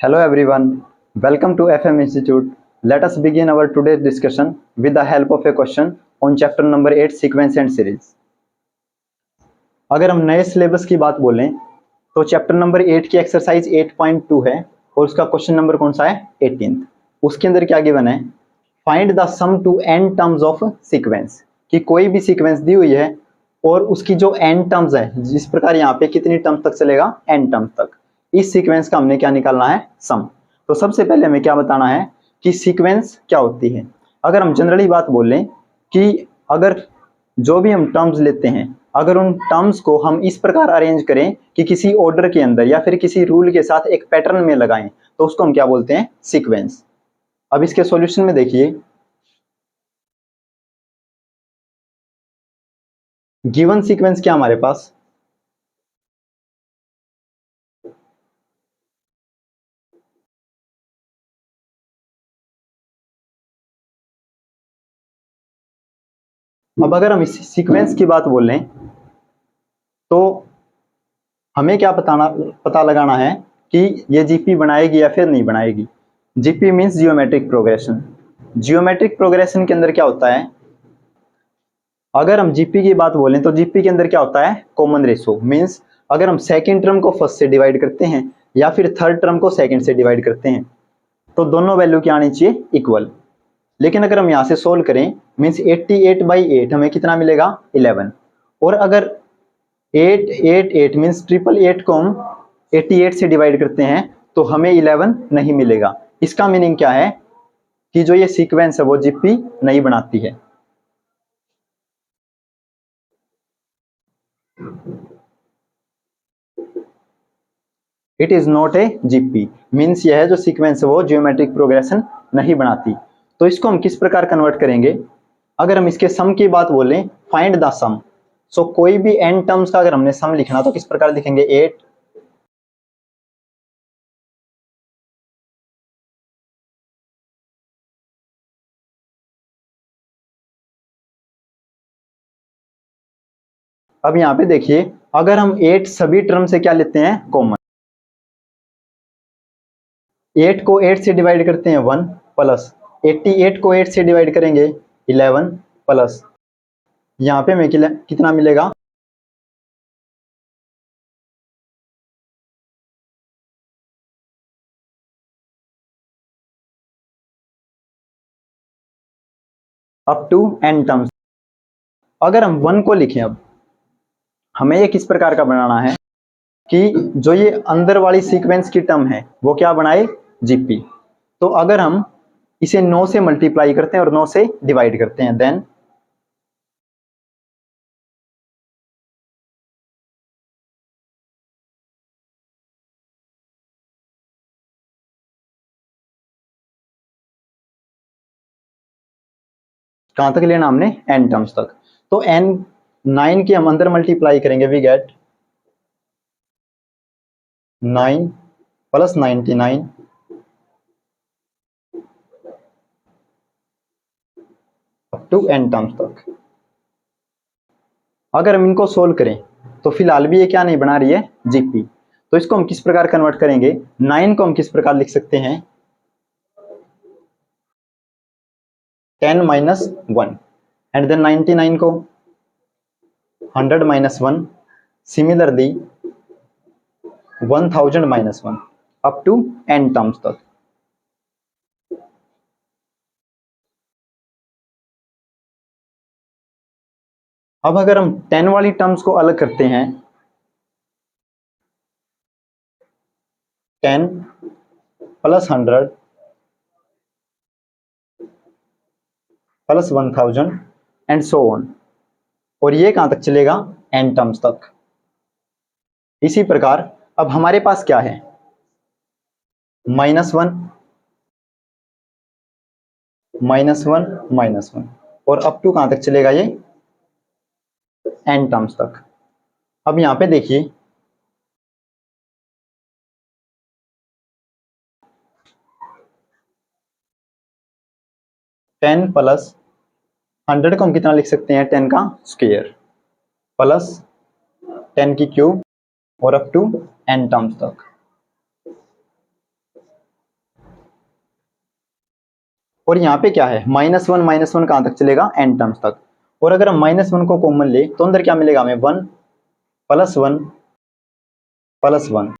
Hello everyone, welcome to FM Institute. Let us begin our today's discussion with the help of a question on chapter number 8 sequence and series. अगर हम नए syllabus की बात बोलें तो chapter number 8 की exercise 8.2 है और उसका क्वेश्चन नंबर कौन सा है 18th। उसके अंदर क्या गिवन है, find the sum to n terms of sequence, कि कोई भी सीक्वेंस दी हुई है और उसकी जो n टर्म्स है, जिस प्रकार यहाँ पे कितनी टर्म्स तक चलेगा n टर्म्स तक, इस सीक्वेंस का हमने क्या निकालना है सम। तो सबसे पहले हमें क्या बताना है कि सीक्वेंस क्या होती है। अगर हम जनरली बात बोलें कि अगर जो भी हम टर्म्स लेते हैं, अगर उन टर्म्स को हम इस प्रकार अरेंज करें कि किसी ऑर्डर के अंदर या फिर किसी रूल के साथ एक पैटर्न में लगाएं, तो उसको हम क्या बोलते हैं सीक्वेंस। अब इसके सॉल्यूशन में देखिए, गिवन सीक्वेंस क्या हमारे पास, अब अगर हम इस सीक्वेंस की बात बोलें तो हमें क्या पता लगाना है कि ये जीपी बनाएगी या फिर नहीं बनाएगी। GP means geometric progression. Geometric progression के अंदर क्या होता है, अगर हम जीपी की बात बोलें तो जीपी के अंदर क्या होता है कॉमन रेशो। मींस अगर हम सेकंड टर्म को फर्स्ट से डिवाइड करते हैं या फिर थर्ड टर्म को सेकंड से डिवाइड करते हैं तो दोनों वैल्यू क्या आनी चाहिए इक्वल। लेकिन अगर हम यहाँ से सोल्व करें मीन्स 88/8 हमें कितना मिलेगा 11। और अगर 8 मीन्स 888 को हम 88 से डिवाइड करते हैं तो हमें 11 नहीं मिलेगा। इसका मीनिंग क्या है कि जो ये सीक्वेंस है वो जीपी नहीं बनाती है। It is not a GP, means यह है जो सीक्वेंस है वो जियोमेट्रिक प्रोग्रेशन नहीं बनाती। तो इसको हम किस प्रकार कन्वर्ट करेंगे, अगर हम इसके सम की बात बोलें, फाइंड द सम। सो कोई भी n टर्म्स का अगर हमने सम लिखना तो किस प्रकार लिखेंगे 8 अब यहाँ पे देखिए, अगर हम 8 सभी टर्म से क्या लेते हैं कॉमन, 8 को 8 से डिवाइड करते हैं 1 प्लस 88 को 8 से डिवाइड करेंगे 11 प्लस यहाँ पे हमें कितना मिलेगा, अप टू n टर्म्स। अगर हम 1 को लिखें, अब हमें ये किस प्रकार का बनाना है कि जो ये अंदर वाली सीक्वेंस की टर्म है वो क्या बनाए जीपी। तो अगर हम इसे 9 से मल्टीप्लाई करते हैं और 9 से डिवाइड करते हैं देन कहां तक लेना हमने n टर्म्स तक। तो n 9 की हम अंदर मल्टीप्लाई करेंगे we get 9 plus 99 up to n terms तक। अगर हम इनको सोल्व करें तो फिलहाल भी ये क्या नहीं बना रही है जीपी। तो इसको हम किस प्रकार कन्वर्ट करेंगे, 9 को हम किस प्रकार लिख सकते हैं 10 माइनस 1 एंड देन 99 को 100 minus 1, similarly 1000 minus 1 up to n terms तक। अब अगर हम 10 वाली टर्म्स को अलग करते हैं, 10 plus 100 plus 1000 and so on, और ये कहां तक चलेगा n टर्म्स तक। इसी प्रकार अब हमारे पास क्या है -1 -1 -1 और अप टू कहां तक चलेगा ये n टर्म्स तक। अब यहां पे देखिए, टेन प्लस 100 को हम कितना लिख सकते हैं 10 का स्क्वायर प्लस 10 की क्यूब और अप टू n टर्म्स तक। और यहाँ पे क्या है, -1 कहाँ तक चलेगा, n टर्म्स तक। और अगर हम -1 को कॉमन ले तो अंदर क्या मिलेगा हमें, 1 + 1 + 1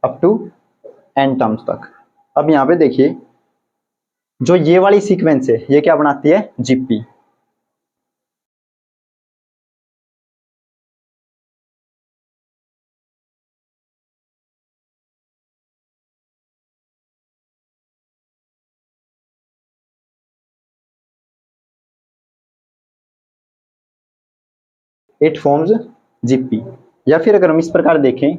अप टू n टर्म्स तक। अब यहाँ पे देखिए जो ये वाली सीक्वेंस है ये क्या बनाती है, जीपी। It forms GP. या फिर अगर हम इस प्रकार देखें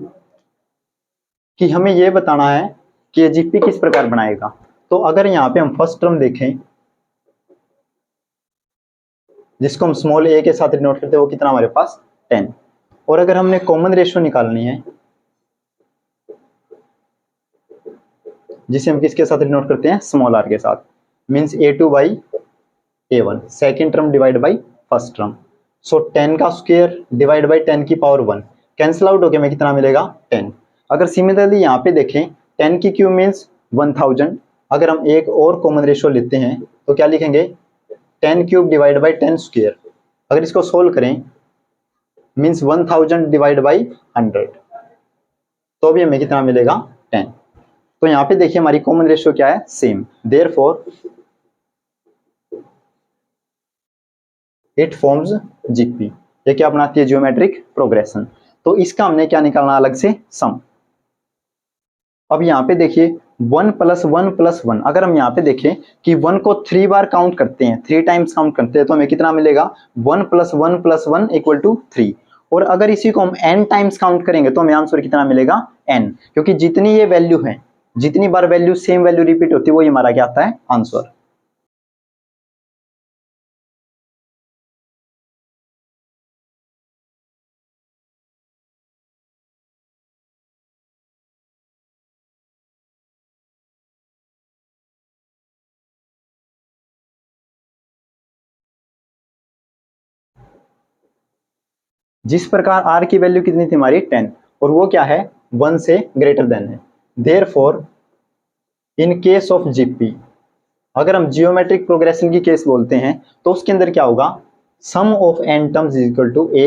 कि हमें यह बताना है कि ये जीपी किस प्रकार बनाएगा, तो अगर यहाँ पे हम फर्स्ट टर्म देखें जिसको हम स्मॉल a के साथ डिनोट करते हैं, वो कितना हमारे पास 10। और अगर हमने कॉमन रेशियो निकालनी है जिसे हम किसके साथ डिनोट करते हैं, स्मॉल r के साथ, means a2/a1 second term divide by first term. So 10 का स्क्वायर डिवाइड बाई 10 की पावर 1 कैंसिल आउट होके हमें कितना मिलेगा, 10। अगर सिमिलरली यहाँ पे देखें 10 की क्यूब मीन्स 1000। अगर हम एक और कॉमन रेशियो लेते हैं तो क्या लिखेंगे, 10 क्यूब डिवाइड बाई 10 स्क्वायर। अगर इसको सोल्व करें मीन्स 1000 डिवाइड बाई 100, तो भी हमें कितना मिलेगा, 10। तो यहाँ पे देखिए हमारी कॉमन रेशियो क्या है, same, therefore it forms GP. ये क्या बनाती है, ज्योमेट्रिक प्रोग्रेशन। तो इसका हमने क्या निकालना अलग से, सम। अब यहाँ पे देखिए 1 + 1 + 1, अगर हम यहाँ पे देखें कि 1 को 3 बार काउंट करते हैं, 3 टाइम्स काउंट करते हैं, तो हमें कितना मिलेगा, 1 + 1 + 1 = 3। और अगर इसी को हम n टाइम्स काउंट करेंगे तो हमें आंसर कितना मिलेगा, n, क्योंकि जितनी ये वैल्यू है, जितनी बार वैल्यू सेम वैल्यू रिपीट होती है, वो हमारा क्या आता है, आंसर। जिस प्रकार r की वैल्यू कितनी थी हमारी, 10, और वो क्या है, 1 से ग्रेटर देन है। Therefore in case of GP, अगर हम जियोमेट्रिक प्रोग्रेशन की केस बोलते हैं तो उसके अंदर क्या होगा, sum of n terms is equal to a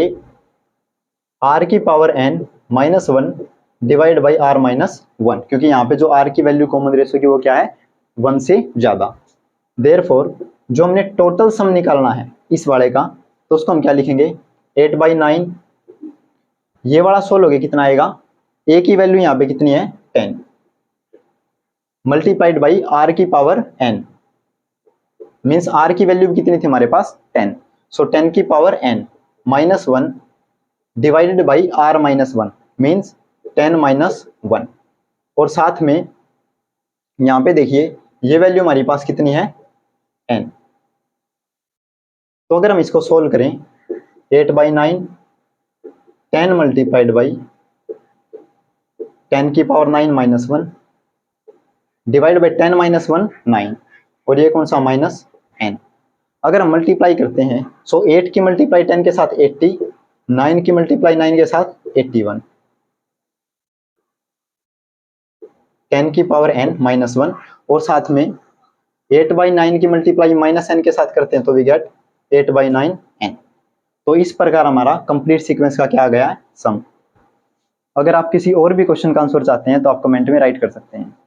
r की power n -1 divide by r -1, क्योंकि यहाँ पे जो r की वैल्यू कॉमन रेशियो की वो क्या है, 1 से ज्यादा। देयरफॉर जो हमने टोटल सम निकालना है इस वाले का, तो उसको हम क्या लिखेंगे, 8/9। ये वाला सोल्व हो गया, कितना आएगा, a की वैल्यू यहाँ पे कितनी है, 10 मल्टीप्लाइड बाई r की पावर n, मीन्स r की वैल्यू कितनी थी हमारे पास, 10। सो 10 की power n -1 divided by r -1 means 10 - 1। और साथ में यहाँ पे देखिए ये वैल्यू हमारी पास कितनी है, n। तो अगर हम इसको सोल्व करें 8/9 10 मल्टीप्लाइड बाई 10 की पावर 9 -1 डिवाइड बाई 10 - 1 9, और ये कौन सा, -n। अगर हम मल्टीप्लाई करते हैं सो 8 की मल्टीप्लाई 10 के साथ 80, 9 की मल्टीप्लाई 9 के साथ 81, 10 की पावर n -1, और साथ में 8/9 की मल्टीप्लाई -n के साथ करते हैं तो वी गेट 8/9n। तो इस प्रकार हमारा कंप्लीट सीक्वेंस का क्या आ गया है, सम। अगर आप किसी और भी क्वेश्चन का आंसर चाहते हैं तो आप कमेंट में राइट कर सकते हैं।